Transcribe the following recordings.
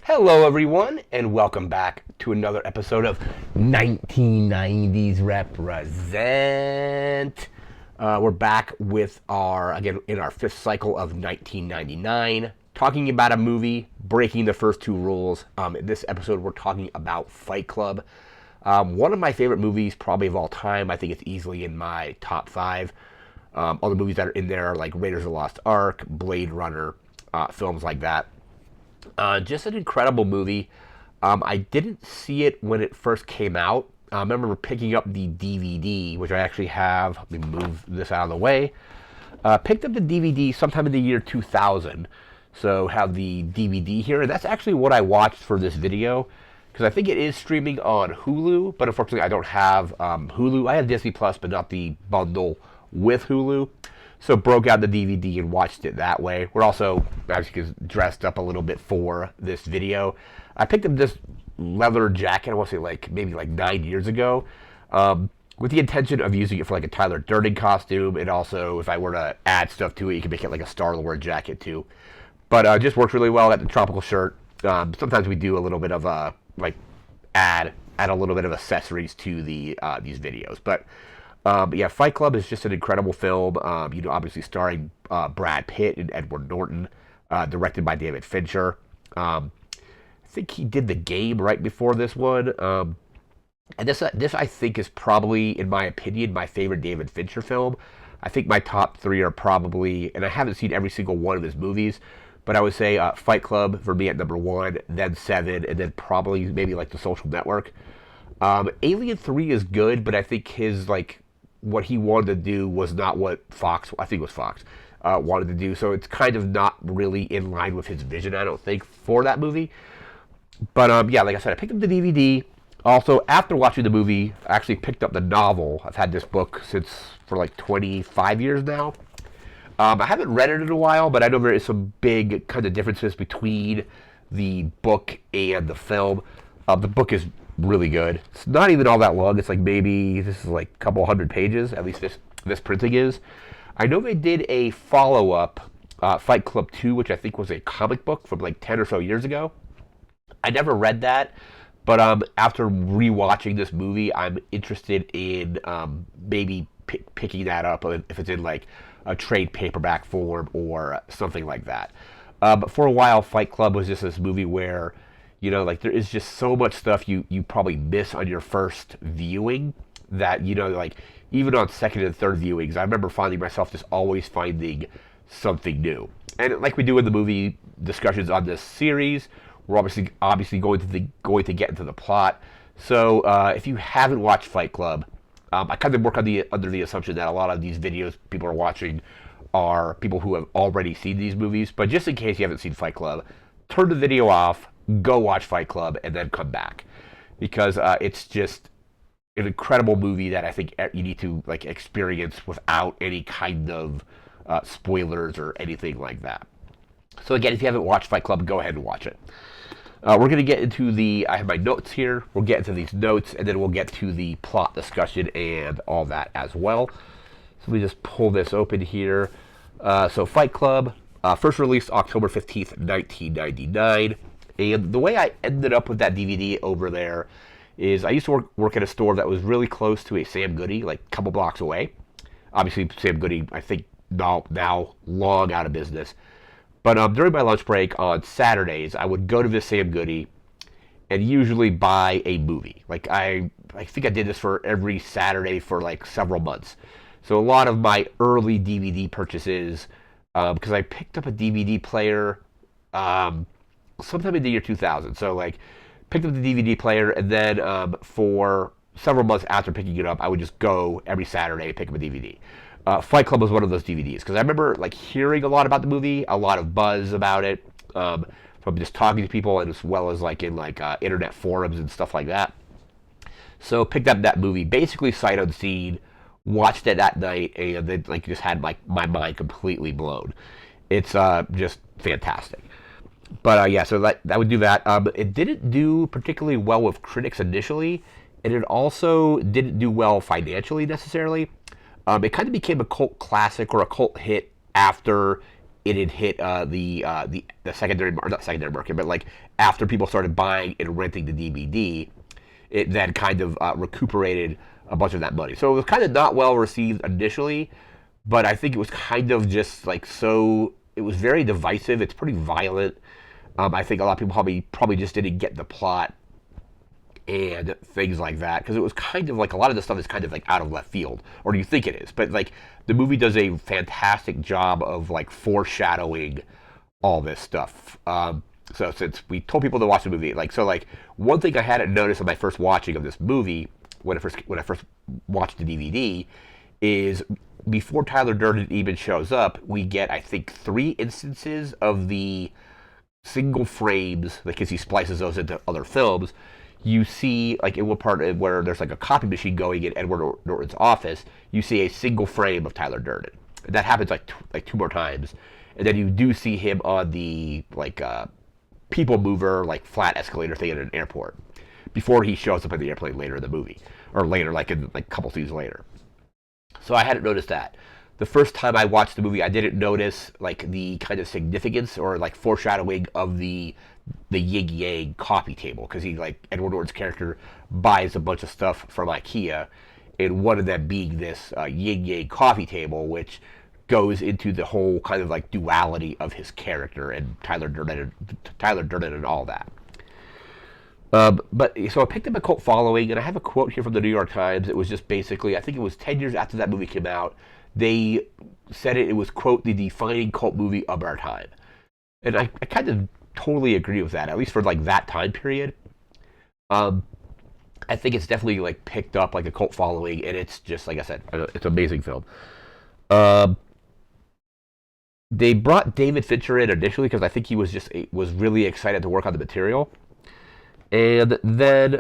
Hello, everyone, and welcome back to another episode of 1990's Represent. We're back with again, in our fifth cycle of 1999, talking about a movie, breaking the first two rules. In this episode, we're talking about Fight Club. One of my favorite movies, probably of all time. I think it's easily in my top five. Other movies that are in there are like Raiders of the Lost Ark, Blade Runner, films like that. Just an incredible movie. I didn't see it when it first came out. I remember picking up the DVD, which I actually have. Let me move this out of the way. Picked up the DVD sometime in the year 2000. So have the DVD here. And that's actually what I watched for this video. Because I think it is streaming on Hulu. But unfortunately, I don't have Hulu. I have Disney Plus, but not the bundle with Hulu. So broke out the DVD and watched it that way. We're also actually dressed up a little bit for this video. I picked up this leather jacket, I want to say maybe 9 years ago, with the intention of using it for like a Tyler Durden costume, and also if I were to add stuff to it, you can make it like a Star-Lord jacket too. But it just works really well. Got the tropical shirt. Sometimes we do a little bit of add a little bit of accessories to these videos, but yeah, Fight Club is just an incredible film. Obviously starring Brad Pitt and Edward Norton, directed by David Fincher. I think he did The Game right before this one. And this I think is probably, in my opinion, my favorite David Fincher film. I think my top three are probably, and I haven't seen every single one of his movies, but I would say Fight Club for me at number one, then Seven, and then probably maybe like The Social Network. Alien 3 is good, but I think his what he wanted to do was not what Fox, I think it was Fox, wanted to do. So it's kind of not really in line with his vision, I don't think, for that movie. But yeah, like I said, I picked up the DVD. Also, after watching the movie, I actually picked up the novel. I've had this book for like 25 years now. I haven't read it in a while, but I know there is some big kind of differences between the book and the film. The book is really good. It's not even all that long. It's like maybe this is like a couple hundred pages. At least this printing is. I know they did a follow up, Fight Club 2, which I think was a comic book from like 10 or so years ago. I never read that, but after rewatching this movie, I'm interested in maybe picking that up if it's in like a trade paperback form or something like that. But for a while, Fight Club was just this movie where there is just so much stuff you probably miss on your first viewing that, even on second and third viewings, I remember finding myself just always finding something new. And like we do in the movie discussions on this series, we're obviously going to get into the plot. So if you haven't watched Fight Club, I kind of work under the assumption that a lot of these videos people are watching are people who have already seen these movies. But just in case you haven't seen Fight Club, turn the video off, go watch Fight Club, and then come back, because it's just an incredible movie that I think you need to experience without any kind of spoilers or anything like that. So again, if you haven't watched Fight Club, go ahead and watch it. We're going to get into I have my notes here. We'll get into these notes, and then we'll get to the plot discussion and all that as well. So we just pull this open here. So Fight Club, first released October 15th, 1999. And the way I ended up with that DVD over there is I used to work at a store that was really close to a Sam Goody, like a couple blocks away. Obviously, Sam Goody, I think, now long out of business. But during my lunch break on Saturdays, I would go to this Sam Goody and usually buy a movie. I think I did this for every Saturday for like several months. So a lot of my early DVD purchases, because I picked up a DVD player sometime in the year 2000. So picked up the DVD player, and then for several months after picking it up, I would just go every Saturday and pick up a DVD. Fight Club was one of those DVDs because I remember hearing a lot about the movie, a lot of buzz about it, from just talking to people, and as well as in internet forums and stuff like that. So picked up that movie basically sight unseen, watched it that night, and then just had my mind completely blown. It's just fantastic. But yeah, so that would do that. It didn't do particularly well with critics initially, and it also didn't do well financially necessarily. It kind of became a cult classic or a cult hit after it had hit the secondary, or not secondary market, but like after people started buying and renting the DVD, it then kind of recuperated a bunch of that money. So it was kind of not well received initially, but I think it was kind of just like so. It was very divisive. It's pretty violent. I think a lot of people probably just didn't get the plot and things like that, because it was kind of like a lot of the stuff is kind of like out of left field, or you think it is, but like the movie does a fantastic job of like foreshadowing all this stuff. So since we told people to watch the movie, like one thing I hadn't noticed on my first watching of this movie when I first watched the DVD is before Tyler Durden even shows up, we get I think 3 instances of the single frames, like as he splices those into other films. You see, like in one part where there's like a copy machine going in Edward Norton's office, you see a single frame of Tyler Durden. And that happens like 2 more times, and then you do see him on the like people mover, like flat escalator thing at an airport, before he shows up in the airplane later in the movie, or later, like in like a couple scenes later. So I hadn't noticed that. The first time I watched the movie, I didn't notice like the kind of significance or like foreshadowing of the yin yang coffee table, because he, like Edward Norton's character, buys a bunch of stuff from IKEA, and one of them being this yin yang coffee table, which goes into the whole kind of like duality of his character and Tyler Durden and all that. But so I picked up a cult following, and I have a quote here from the New York Times. It was just basically, I think it was 10 years after that movie came out, they said it was, quote, the defining cult movie of our time. And I kind of totally agree with that, at least for like that time period. I think it's definitely like picked up like a cult following, and it's just, like I said, it's an amazing film. They brought David Fincher in initially because I think he was really excited to work on the material. And then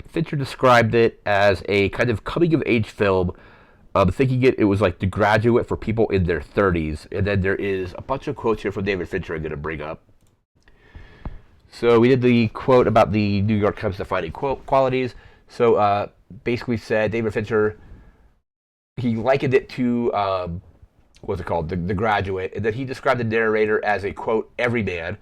Fincher described it as a kind of coming-of-age film, thinking it was like The Graduate for people in their 30s. And then there is a bunch of quotes here from David Fincher I'm going to bring up. So we did the quote about the New York Times defining qualities. So basically said David Fincher, he likened it to, what's it called, The Graduate, and then he described the narrator as a, quote, everyman.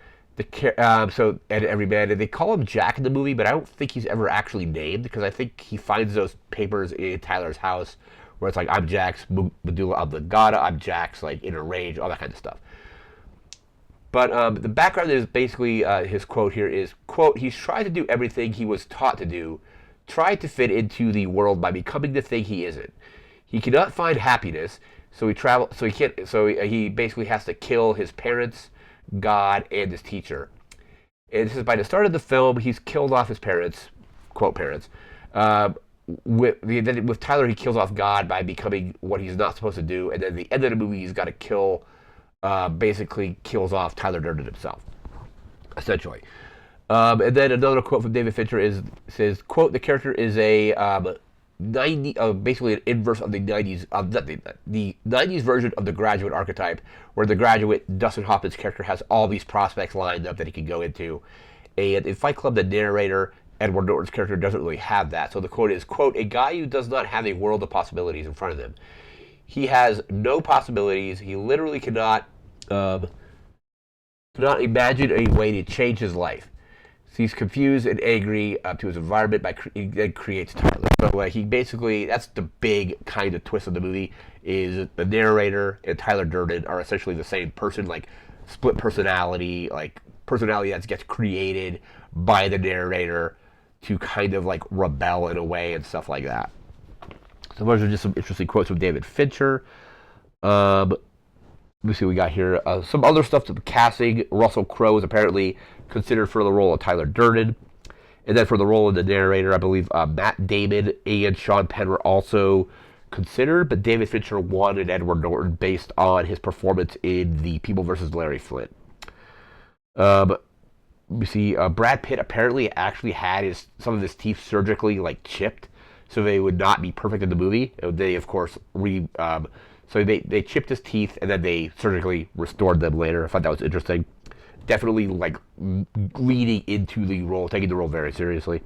And everyman, and they call him Jack in the movie, but I don't think he's ever actually named, because I think he finds those papers in Tyler's house where it's like, I'm Jack's medulla oblongata, I'm Jack's like inner rage, all that kind of stuff. But the background is basically, his quote here is, quote, he's tried to do everything he was taught to do, tried to fit into the world by becoming the thing he isn't. He cannot find happiness, so he basically has to kill his parents, God, and his teacher. And this is by the start of the film, he's killed off his parents, quote parents. With Tyler, he kills off God by becoming what he's not supposed to do, and then at the end of the movie, he's got to basically kills off Tyler Durden himself, essentially. And then another quote from David Fincher says, quote, the character is a basically an inverse of the 90s, the 90s version of the Graduate archetype, where the Graduate, Dustin Hoffman's character, has all these prospects lined up that he can go into. And in Fight Club, the narrator, Edward Norton's character, doesn't really have that. So the quote is, quote, a guy who does not have a world of possibilities in front of him. He has no possibilities. He literally cannot imagine a way to change his life. So he's confused and angry to his environment, he then creates Tyler. So he basically, that's the big kind of twist of the movie, is the narrator and Tyler Durden are essentially the same person, like split personality, like personality that gets created by the narrator to kind of like rebel in a way and stuff like that. So those are just some interesting quotes from David Fincher. Let me see what we got here. Some other stuff to the casting. Russell Crowe is apparently considered for the role of Tyler Durden. And then for the role of the narrator, I believe Matt Damon and Sean Penn were also considered, but David Fincher won and Edward Norton based on his performance in The People vs. Larry Flint. We see Brad Pitt apparently actually had some of his teeth surgically like chipped, so they would not be perfect in the movie. They of course so they chipped his teeth and then they surgically restored them later. I thought that was interesting. Definitely like leading into the role, taking the role very seriously.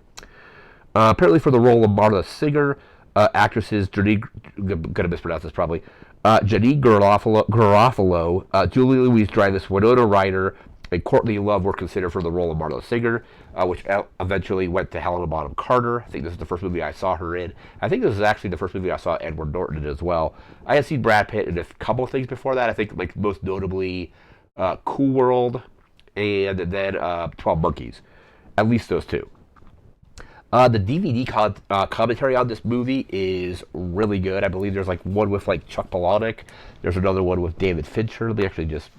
Apparently for the role of Martha Singer, actresses, gonna mispronounce this probably, Janine Garofalo, Julie Louis-Dreyfus, Winona Ryder, and Courtney Love were considered for the role of Marlo Singer, which eventually went to Helena Bonham Carter. I think this is the first movie I saw her in. I think this is actually the first movie I saw Edward Norton in as well. I had seen Brad Pitt in a couple of things before that. I think like most notably Cool World and then 12 Monkeys. At least those two. The DVD commentary on this movie is really good. I believe there's like one with like Chuck Palahniuk. There's another one with David Fincher. Let me actually just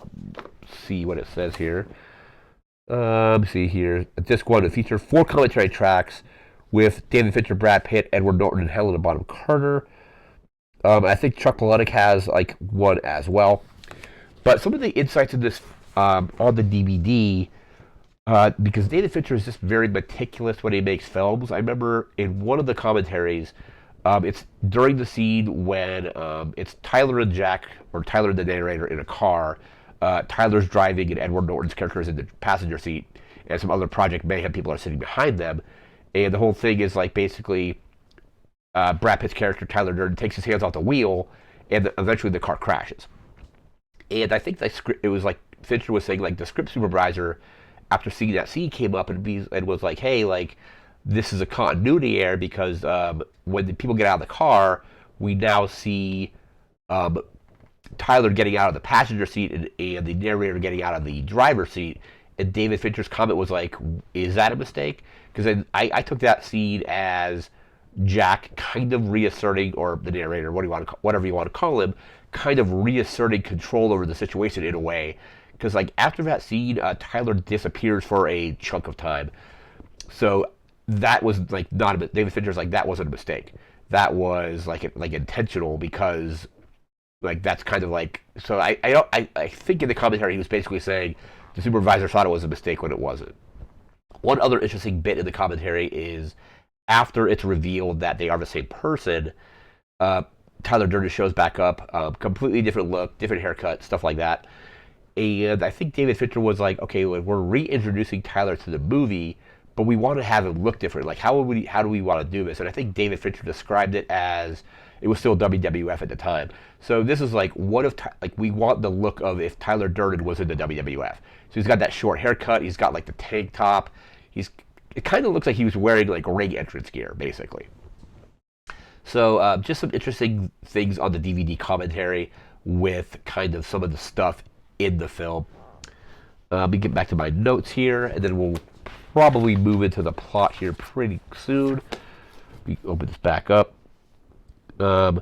see what it says here. Let me see here. Disc one, it features 4 commentary tracks with David Fincher, Brad Pitt, Edward Norton, and Helena Bonham Carter. I think Chuck Palahniuk has like one as well. But some of the insights in this on the DVD. Because David Fincher is just very meticulous when he makes films. I remember in one of the commentaries, it's during the scene when it's Tyler and Jack, or Tyler the narrator, in a car. Tyler's driving and Edward Norton's character is in the passenger seat, and some other Project Mayhem people are sitting behind them. And the whole thing is like basically Brad Pitt's character, Tyler Durden, takes his hands off the wheel, and eventually the car crashes. And I think it was like Fincher was saying, like the script supervisor, after seeing that scene, came up and was like, hey, like, this is a continuity error because when the people get out of the car, we now see Tyler getting out of the passenger seat and the narrator getting out of the driver's seat. And David Fincher's comment was like, is that a mistake? Because I took that scene as Jack kind of reasserting, or the narrator, whatever you want to call him, kind of reasserting control over the situation in a way. Because like after that scene, Tyler disappears for a chunk of time. So that was like not a, David Fincher's like, that wasn't a mistake. That was like intentional, because like that's kind of like, so I think in the commentary he was basically saying the supervisor thought it was a mistake when it wasn't. One other interesting bit in the commentary is after it's revealed that they are the same person, Tyler Durden shows back up, completely different look, different haircut, stuff like that. And I think David Fincher was like, okay, we're reintroducing Tyler to the movie, but we want to have him look different. Like, how do we want to do this? And I think David Fincher described it as, it was still WWF at the time. So this is like, we want the look of if Tyler Durden was in the WWF. So he's got that short haircut, he's got like the tank top, it kind of looks like he was wearing like ring entrance gear, basically. So just some interesting things on the DVD commentary with kind of some of the stuff in the film. Let me get back to my notes here, and then we'll probably move into the plot here pretty soon. Let me open this back up. And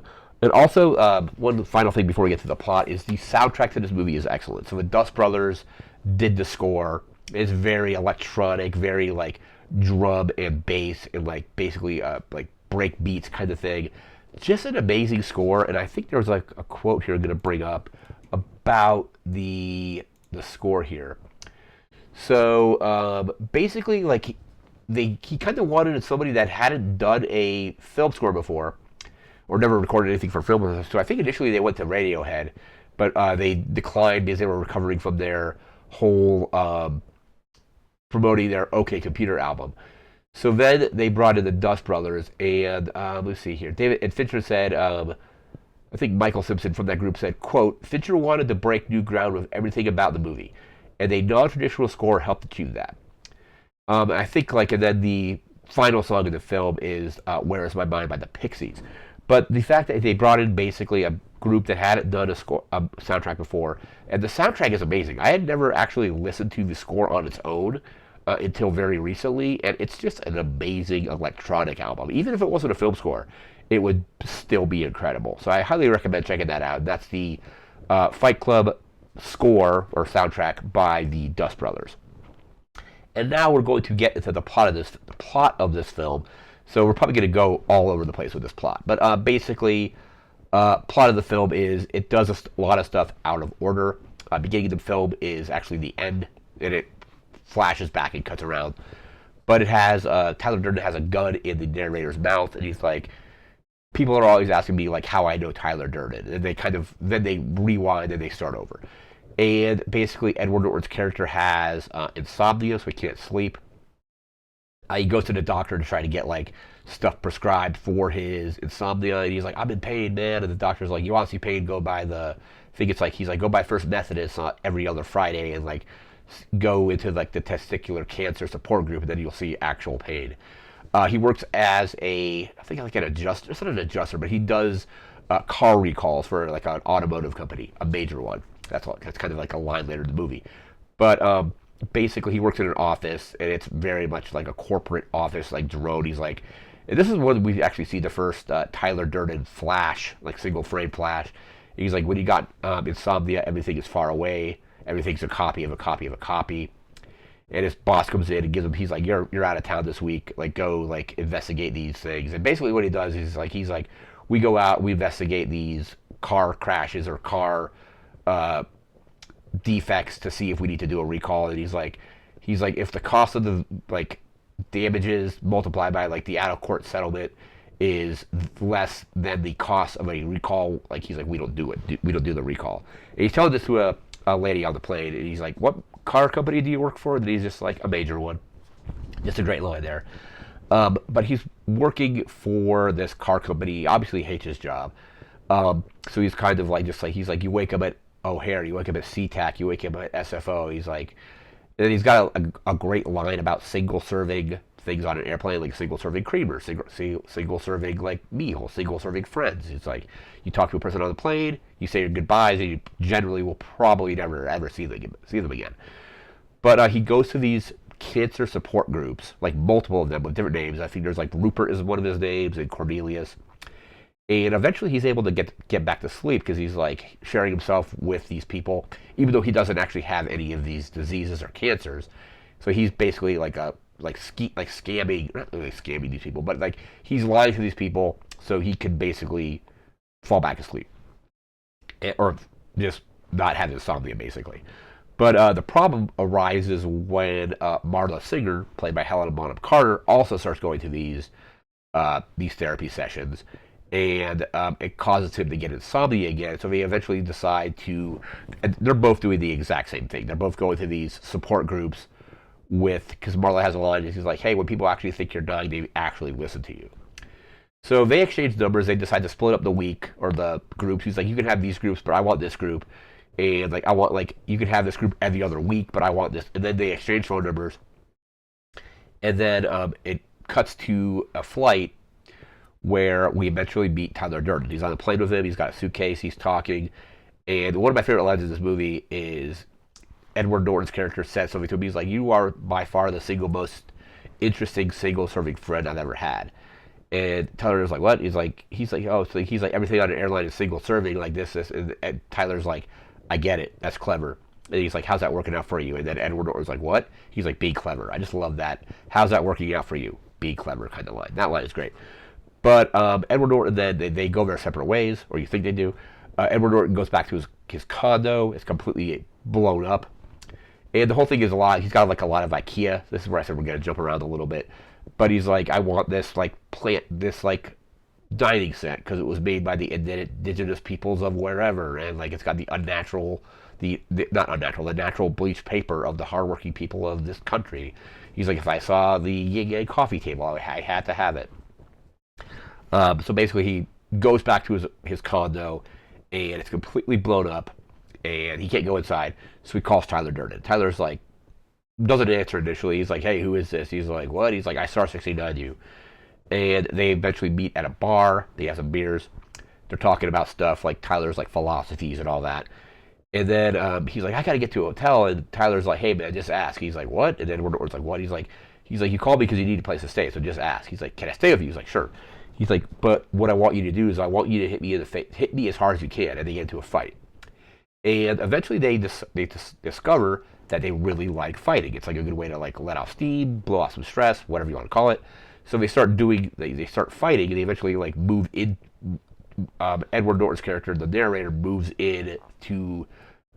also, one final thing before we get to the plot is the soundtrack to this movie is excellent. So the Dust Brothers did the score. It's very electronic, very like drum and bass, and like basically like break beats kind of thing. Just an amazing score, and I think there's like a quote here I'm going to bring up about the score here. So basically, like he kind of wanted somebody that hadn't done a film score before, or never recorded anything for film. So I think initially they went to Radiohead, but they declined because they were recovering from their whole promoting their OK Computer album. So then they brought in the Dust Brothers, and let's see here. David and Fincher said, I think Michael Simpson from that group said, quote, Fincher wanted to break new ground with everything about the movie, and a non-traditional score helped achieve that. I think like, and then the final song of the film is Where Is My Mind by the Pixies. But the fact that they brought in basically a group that hadn't done a soundtrack before, and the soundtrack is amazing. I had never actually listened to the score on its own until very recently, and it's just an amazing electronic album. Even if it wasn't a film score, it would still be incredible. So I highly recommend checking that out. That's the Fight Club score or soundtrack by the Dust Brothers. And now we're going to get into the plot of this film. So we're probably going to go all over the place with this plot. But basically, plot of the film is it does a lot of stuff out of order. Beginning of the film is actually the end, and it flashes back and cuts around. But it has, Tyler Durden has a gun in the narrator's mouth, and he's like, people are always asking me like how I know Tyler Durden. And then they rewind and they start over. And basically Edward Norton's character has insomnia, so he can't sleep. He goes to the doctor to try to get like stuff prescribed for his insomnia, and he's like, "I'm in pain, man." And the doctor's like, "You want to see pain? Go by the." I think it's like he's like, "Go by First Methodist every other Friday, and like go into like the testicular cancer support group, and then you'll see actual pain." He works as I think like an adjuster. It's not an adjuster, but he does car recalls for like an automotive company, a major one. That's kind of like a line later in the movie. But basically, he works in an office, and it's very much like a corporate office, like drone. He's like, and this is when we actually see the first Tyler Durden flash, like single frame flash. He's like, when you got insomnia, everything is far away. Everything's a copy of a copy of a copy. And his boss comes in and gives him. He's like, "You're out of town this week. Like, go like investigate these things." And basically, what he does is like we go out, we investigate these car crashes or car defects to see if we need to do a recall. And he's like, if the cost of the like damages multiplied by like the out of court settlement is less than the cost of a recall, like he's like, we don't do it. We don't do the recall. And he's telling this to a lady on the plane, and he's like, "What car company do you work for?" And he's just like, "A major one." Just a great line there. But he's working for this car company. Obviously, hates his job. So he's kind of like, just like, he's like, you wake up at O'Hare, you wake up at SeaTac, you wake up at SFO. He's like, and he's got a great line about single serving things on an airplane, like single serving creamer, single serving like meal, single serving friends. It's like you talk to a person on the plane, you say your goodbyes, and you generally will probably never ever see them again. But he goes to these cancer support groups, like multiple of them with different names. I think there's like Rupert is one of his names, and Cornelius. And eventually he's able to get back to sleep because he's like sharing himself with these people, even though he doesn't actually have any of these diseases or cancers. So he's basically like scamming, not really scamming these people, but like he's lying to these people so he can basically fall back asleep, or just not have insomnia, basically. But the problem arises when Marla Singer, played by Helena Bonham Carter, also starts going to these therapy sessions, and it causes him to get insomnia again. So they eventually decide to, and they're both doing the exact same thing. They're both going to these support groups because Marla has a line, and she's like, "Hey, when people actually think you're dying, they actually listen to you." So they exchange numbers. They decide to split up the week or the groups. He's like, "You can have these groups, but I want this group." And like, I want, like, you can have this group every other week, but I want this. And then they exchange phone numbers. And then it cuts to a flight where we eventually meet Tyler Durden. He's on the plane with him. He's got a suitcase. He's talking. And one of my favorite lines in this movie is Edward Norton's character says something to him. He's like, "You are by far the single most interesting single serving friend I've ever had." And Tyler's like, "What?" He's like, "Oh," so he's like, "Everything on an airline is single serving, like this." And Tyler's like, "I get it. That's clever." And he's like, "How's that working out for you?" And then Edward Norton's like, "What?" He's like, "Be clever." I just love that. "How's that working out for you?" Be clever kind of line. That line is great. But Edward Norton, then they go their separate ways, or you think they do. Edward Norton goes back to his condo. It's completely blown up. And the whole thing is he's got like a lot of IKEA. This is where I said we're going to jump around a little bit. But he's like, "I want this like this like dining set because it was made by the indigenous peoples of wherever, and like it's got the natural bleached paper of the hardworking people of this country." He's like, "If I saw the yin yang coffee table, I had to have it." So basically, he goes back to his condo, and it's completely blown up, and he can't go inside. So he calls Tyler Durden. Tyler's like, doesn't answer initially. He's like, "Hey, who is this?" He's like, "What?" He's like, "I Star 69 you." And they eventually meet at a bar. They have some beers. They're talking about stuff like Tyler's like philosophies and all that. And then he's like, "I gotta get to a hotel." And Tyler's like, "Hey man, just ask." He's like, "What?" And then Edward's like, "What?" He's like, "You called me because you need a place to stay, so just ask." He's like, "Can I stay with you?" He's like, "Sure." He's like, "But what I want you to do is I want you to hit me in the face, hit me as hard as you can," and they get into a fight. And eventually they discover that they really like fighting. It's like a good way to like let off steam, blow off some stress, whatever you want to call it. So they start fighting, and they eventually like move in. Edward Norton's character, the narrator, moves in to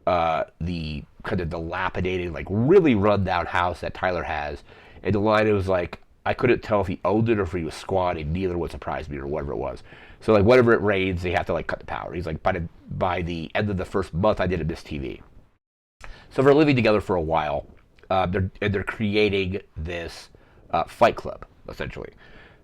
the kind of dilapidated, like really rundown house that Tyler has. And the line was like, "I couldn't tell if he owned it or if he was squatting. Neither would surprise me," or whatever it was. So like whenever it rains, they have to like cut the power. He's like, by the end of the first month, I didn't miss TV. So they're living together for a while. They're creating this Fight Club, essentially.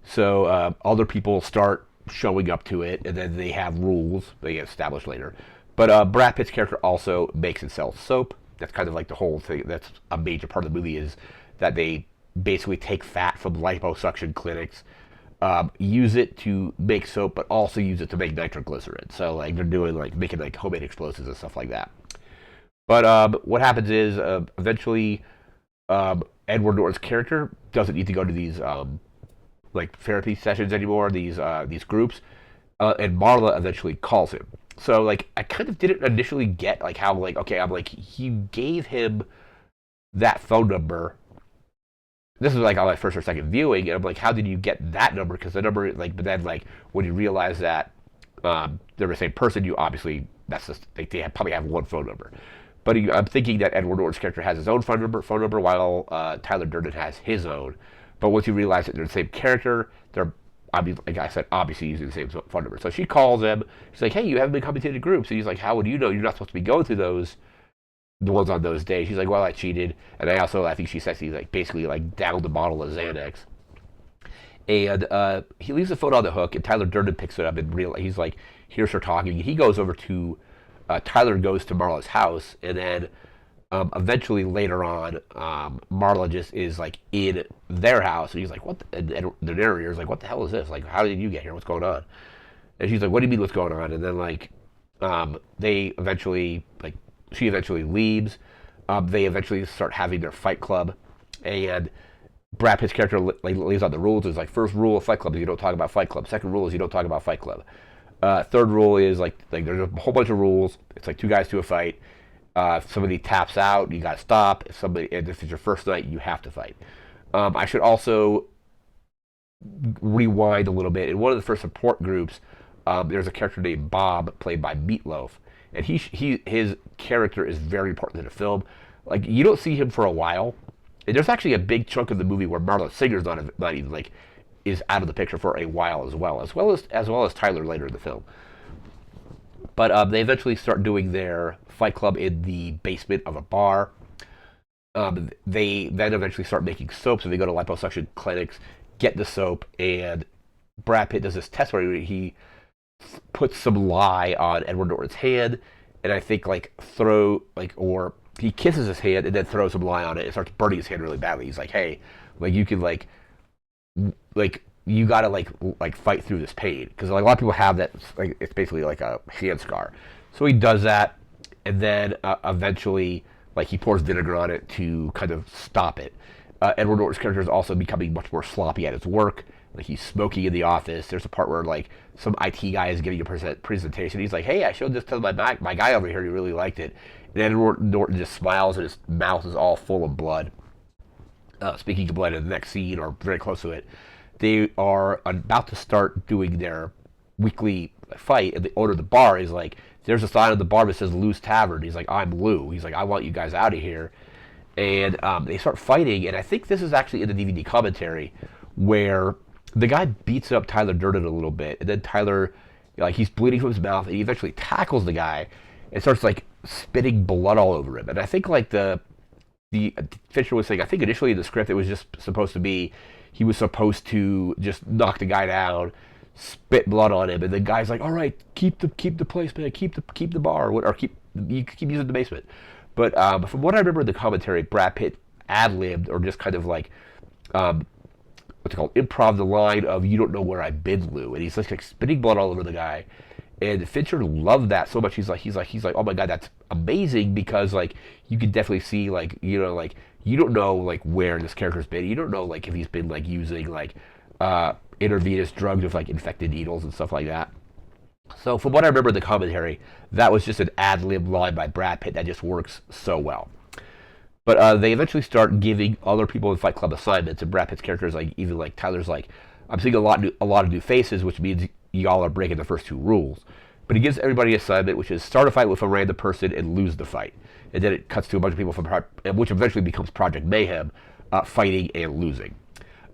So other people start showing up to it, and then they have rules they get established later. But Brad Pitt's character also makes and sells soap. That's kind of like the whole thing. That's a major part of the movie, is that they basically take fat from liposuction clinics, use it to make soap, but also use it to make nitroglycerin. So like they're doing like making like homemade explosives and stuff like that. But what happens is eventually Edward Norton's character doesn't need to go to these like therapy sessions anymore. These groups, and Marla eventually calls him. So like I kind of didn't initially get like how like okay I'm like he gave him that phone number. This is like on my first or second viewing, and I'm like, how did you get that number? Because the number like, but then like when you realize that they're the same person, you obviously that's just like they probably have one phone number. But I'm thinking that Edward Norton's character has his own phone number while Tyler Durden has his own. But once you realize that they're the same character, they're like I said, obviously using the same phone number. So she calls him. She's like, "Hey, you haven't been coming to the groups." And he's like, "How would you know? You're not supposed to be going to the ones on those days." She's like, "Well, I cheated." And I think she says he's like basically like downed a bottle of Xanax. And he leaves the phone on the hook, and Tyler Durden picks it up and he's like, hears her talking. He goes over to Tyler goes to Marla's house, and then eventually later on, Marla just is like in their house, and he's like, "What?" And the narrator's like, "What the hell is this? Like, how did you get here? What's going on?" And she's like, "What do you mean, what's going on?" And then like, they eventually like she eventually leaves. They eventually start having their fight club, and Brad Pitt's character like lays out the rules. Is like, first rule of Fight Club is you don't talk about Fight Club. Second rule is you don't talk about Fight Club. Third rule is like there's a whole bunch of rules. It's like two guys to a fight. If somebody taps out, you gotta stop. And if it's your first night, you have to fight. I should also rewind a little bit. In one of the first support groups, there's a character named Bob, played by Meatloaf, and his character is very important in the film. Like you don't see him for a while. And there's actually a big chunk of the movie where Marla Singer's not even like is out of the picture for a while as well as Tyler later in the film. But they eventually start doing their fight club in the basement of a bar. They then eventually start making soap, so they go to liposuction clinics, get the soap, and Brad Pitt does this test where he puts some lye on Edward Norton's hand, and I think or he kisses his hand and then throws some lye on it and starts burning his hand really badly. He's like, "Hey, like you can like you gotta like fight through this pain," because like a lot of people have that. Like it's basically like a hand scar. So he does that, and then eventually like he pours vinegar on it to kind of stop it. Edward Norton's character is also becoming much more sloppy at his work. Like he's smoking in the office. There's a part where like some IT guy is giving a presentation. He's like, "Hey, I showed this to my guy over here. He really liked it." And Edward Norton just smiles, and his mouth is all full of blood. Speaking of blood, in the next scene, or very close to it, they are about to start doing their weekly fight, and the owner of the bar is like, there's a sign on the bar that says Lou's Tavern. He's like, "I'm Lou." He's like, "I want you guys out of here." And they start fighting, and I think this is actually in the DVD commentary, where the guy beats up Tyler Durden a little bit, and then Tyler, like, he's bleeding from his mouth, and he eventually tackles the guy and starts like spitting blood all over him. And I think like the Fincher was saying, I think initially in the script it was just supposed to be he was supposed to just knock the guy down, spit blood on him, and the guy's like, "All right, keep the place, man, keep the bar, or keep using the basement." But from what I remember in the commentary, Brad Pitt ad-libbed, or just kind of like what's it called, improv the line of "You don't know where I've been, Lou," and he's like spitting blood all over the guy. And Fincher loved that so much. He's like, "Oh my God, that's amazing," because like you can definitely see like you don't know like where this character's been. You don't know like if he's been like using like intravenous drugs with like infected needles and stuff like that. So from what I remember in the commentary, that was just an ad-lib line by Brad Pitt that just works so well. But they eventually start giving other people in Fight Club assignments, and Brad Pitt's character is like, even like Tyler's like, "I'm seeing a lot of new faces, which means y'all are breaking the first two rules." But he gives everybody an assignment, which is start a fight with a random person and lose the fight. And then it cuts to a bunch of people which eventually becomes Project Mayhem, fighting and losing.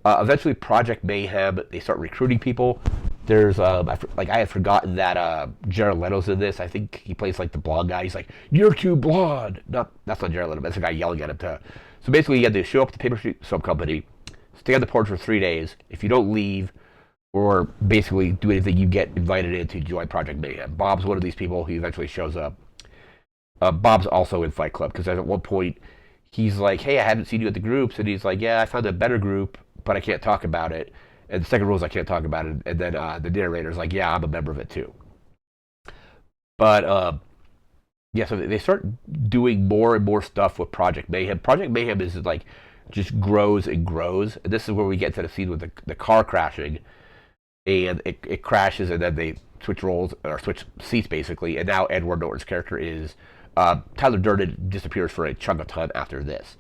Eventually, Project Mayhem, they start recruiting people. There's I had forgotten that Jared Leto's in this. I think he plays like the blonde guy. He's like, "You're too blonde." That's not Jared Leto. That's a guy yelling at him. So basically, you had to show up at the paper soap company, stay on the porch for 3 days. If you don't leave or basically do anything, you get invited in to join Project Mayhem. Bob's one of these people who eventually shows up. Bob's also in Fight Club because at one point he's like, "Hey, I haven't seen you at the groups," and he's like, "Yeah, I found a better group, but I can't talk about it." And the second rule is I can't talk about it. And then the narrator's like, "Yeah, I'm a member of it too." But yeah, so they start doing more and more stuff with Project Mayhem. Project Mayhem is like just grows and grows. And this is where we get to the scene with the car crashing, and it crashes, and then they switch roles or switch seats basically. And now Edward Norton's character is Tyler Durden disappears for a chunk of time after this.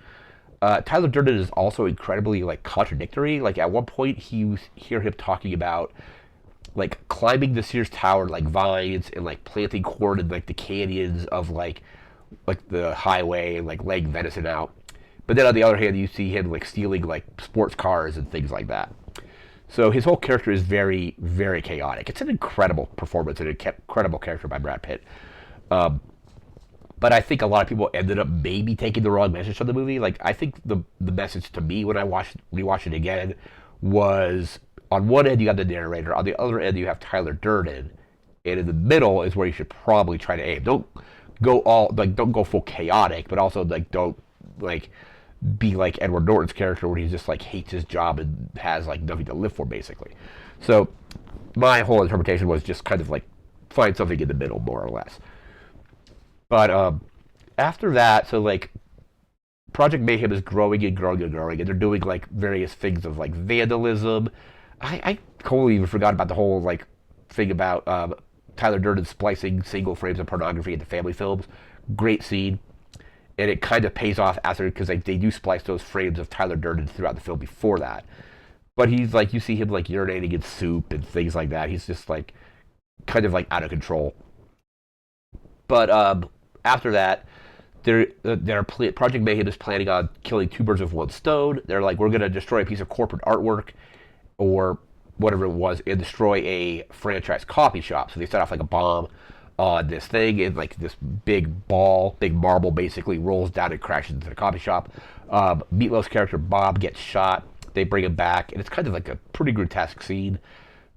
Tyler Durden is also incredibly like contradictory. Like at one point, you hear him talking about like climbing the Sears Tower like vines and like planting corn in like the canyons of like the highway and like laying venison out. But then on the other hand, you see him like stealing like sports cars and things like that. So his whole character is very, very chaotic. It's an incredible performance and an incredible character by Brad Pitt. But I think a lot of people ended up maybe taking the wrong message from the movie. Like I think the message to me when I rewatched it again was on one end you have the narrator, on the other end you have Tyler Durden, and in the middle is where you should probably try to aim. Don't go full chaotic, but also like don't like be like Edward Norton's character where he just like hates his job and has like nothing to live for basically. So my whole interpretation was just kind of like find something in the middle more or less. But after that, so like Project Mayhem is growing and growing and growing, and they're doing like various things of like vandalism. I totally even forgot about the whole like thing about Tyler Durden splicing single frames of pornography into family films. Great scene, and it kind of pays off after because they do splice those frames of Tyler Durden throughout the film before that. But he's like, you see him like urinating in soup and things like that. He's just like kind of like out of control. But after that, Project Mayhem is planning on killing two birds with one stone. They're like, we're going to destroy a piece of corporate artwork or whatever it was and destroy a franchise coffee shop. So they set off like a bomb on this thing, and like this big marble basically rolls down and crashes into the coffee shop. Meatloaf's character Bob gets shot. They bring him back, and it's kind of like a pretty grotesque scene.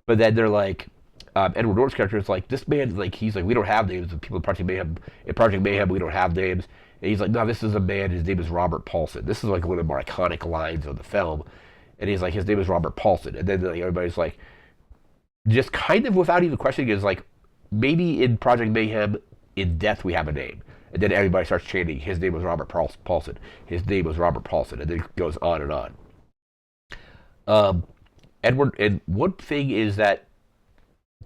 But then they're like, Edward Norton's character is like, this man, like, he's like, we don't have names. And people in Project Mayhem, we don't have names. And he's like, no, this is a man. His name is Robert Paulson. This is like one of the more iconic lines of the film. And he's like, his name is Robert Paulson. And then like, everybody's like, just kind of without even questioning, is like, maybe in Project Mayhem, in death, we have a name. And then everybody starts chanting, his name was Robert Paulson. His name was Robert Paulson. And then it goes on and on. Edward, and one thing is that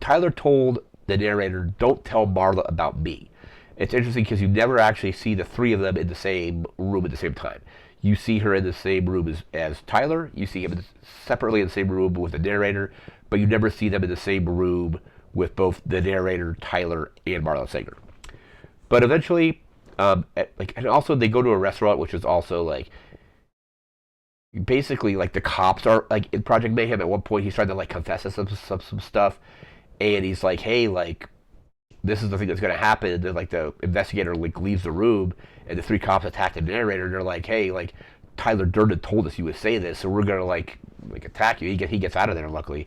Tyler told the narrator, don't tell Marla about me. It's interesting because you never actually see the three of them in the same room at the same time. You see her in the same room as Tyler. You see him separately in the same room with the narrator, but you never see them in the same room with both the narrator, Tyler, and Marla Singer. But eventually, and also they go to a restaurant, which is also like, basically like the cops are like in Project Mayhem. At one point, he's trying to like confess to some stuff. And he's like, hey, like, this is the thing that's going to happen. And then, like, the investigator, like, leaves the room, and the three cops attack the narrator, and they're like, hey, like, Tyler Durden told us you would say this, so we're going to, like attack you. He gets out of there, luckily.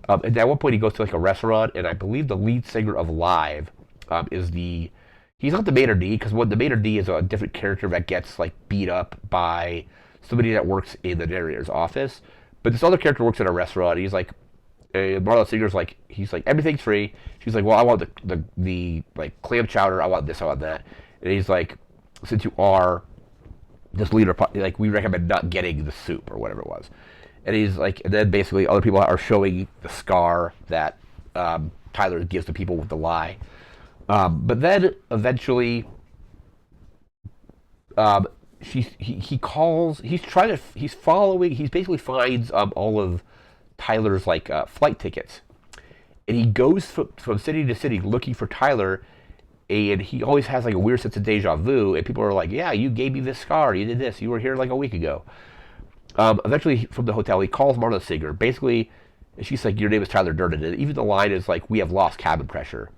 And at one point, he goes to, like, a restaurant, and I believe the lead singer of Live he's not the maitre d', because the maitre d' is a different character that gets, like, beat up by somebody that works in the narrator's office. But this other character works at a restaurant, and he's like, and Marla Singer's like, he's like, everything's free. She's like, well, I want the like clam chowder. I want this, I want that. And he's like, since you are this leader, like we recommend not getting the soup or whatever it was. And he's like, and then basically other people are showing the scar that Tyler gives to people with the lie. But then eventually, he basically finds all of Tyler's like flight tickets, and he goes from city to city looking for Tyler, and he always has like a weird sense of deja vu, and people are like, yeah, you gave me this scar, you did this, you were here like a week ago. Eventually from the hotel he calls Marla Singer, basically, and she's like, your name is Tyler Durden, and even the line is like, we have lost cabin pressure.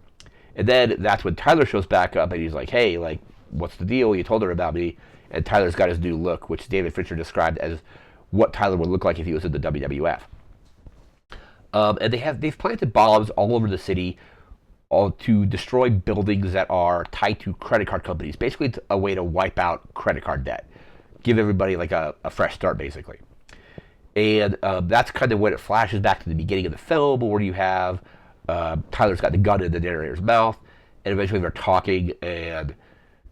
And then that's when Tyler shows back up, and he's like, hey, like, what's the deal, you told her about me. And Tyler's got his new look, which David Fincher described as what Tyler would look like if he was in the WWF. And they've planted bombs all over the city, all to destroy buildings that are tied to credit card companies. Basically, it's a way to wipe out credit card debt, give everybody like a fresh start, basically. And that's kind of when it flashes back to the beginning of the film, where you have Tyler's got the gun in the narrator's mouth, and eventually they're talking, and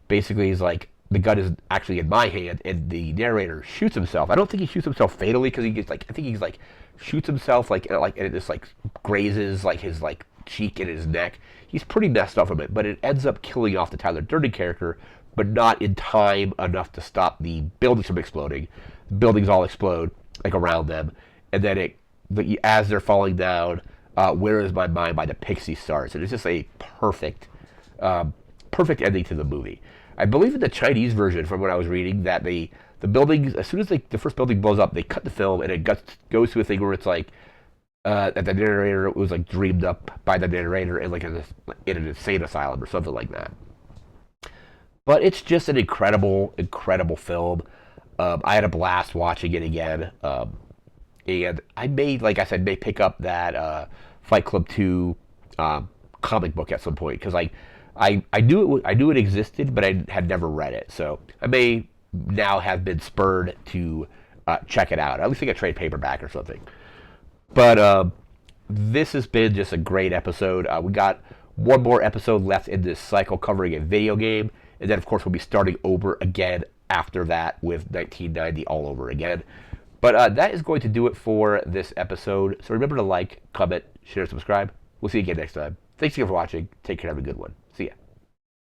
basically he's like, the gun is actually in my hand, and the narrator shoots himself. I don't think he shoots himself fatally, because he gets like, I think he's like shoots himself and it just like grazes like his like cheek and his neck. He's pretty messed up from it, but it ends up killing off the Tyler Durden character, but not in time enough to stop the buildings from exploding. The buildings all explode like around them, and then as they're falling down, "Where Is My Mind" by the Pixies starts, and it's just a perfect ending to the movie. I believe in the Chinese version, from what I was reading, that the buildings, as soon as the first building blows up, they cut the film, and it goes to a thing where it's like that the narrator was like dreamed up by the narrator in like in an insane asylum or something like that. But it's just an incredible film. I had a blast watching it again, and I may, like I said, may pick up that Fight Club 2 comic book at some point, because I knew it existed, but I had never read it. So I may now have been spurred to check it out. At least get a trade paperback or something. But this has been just a great episode. We got one more episode left in this cycle covering a video game, and then of course we'll be starting over again after that with 1990 all over again. But that is going to do it for this episode. So remember to like, comment, share, subscribe. We'll see you again next time. Thanks again for watching. Take care. Have a good one.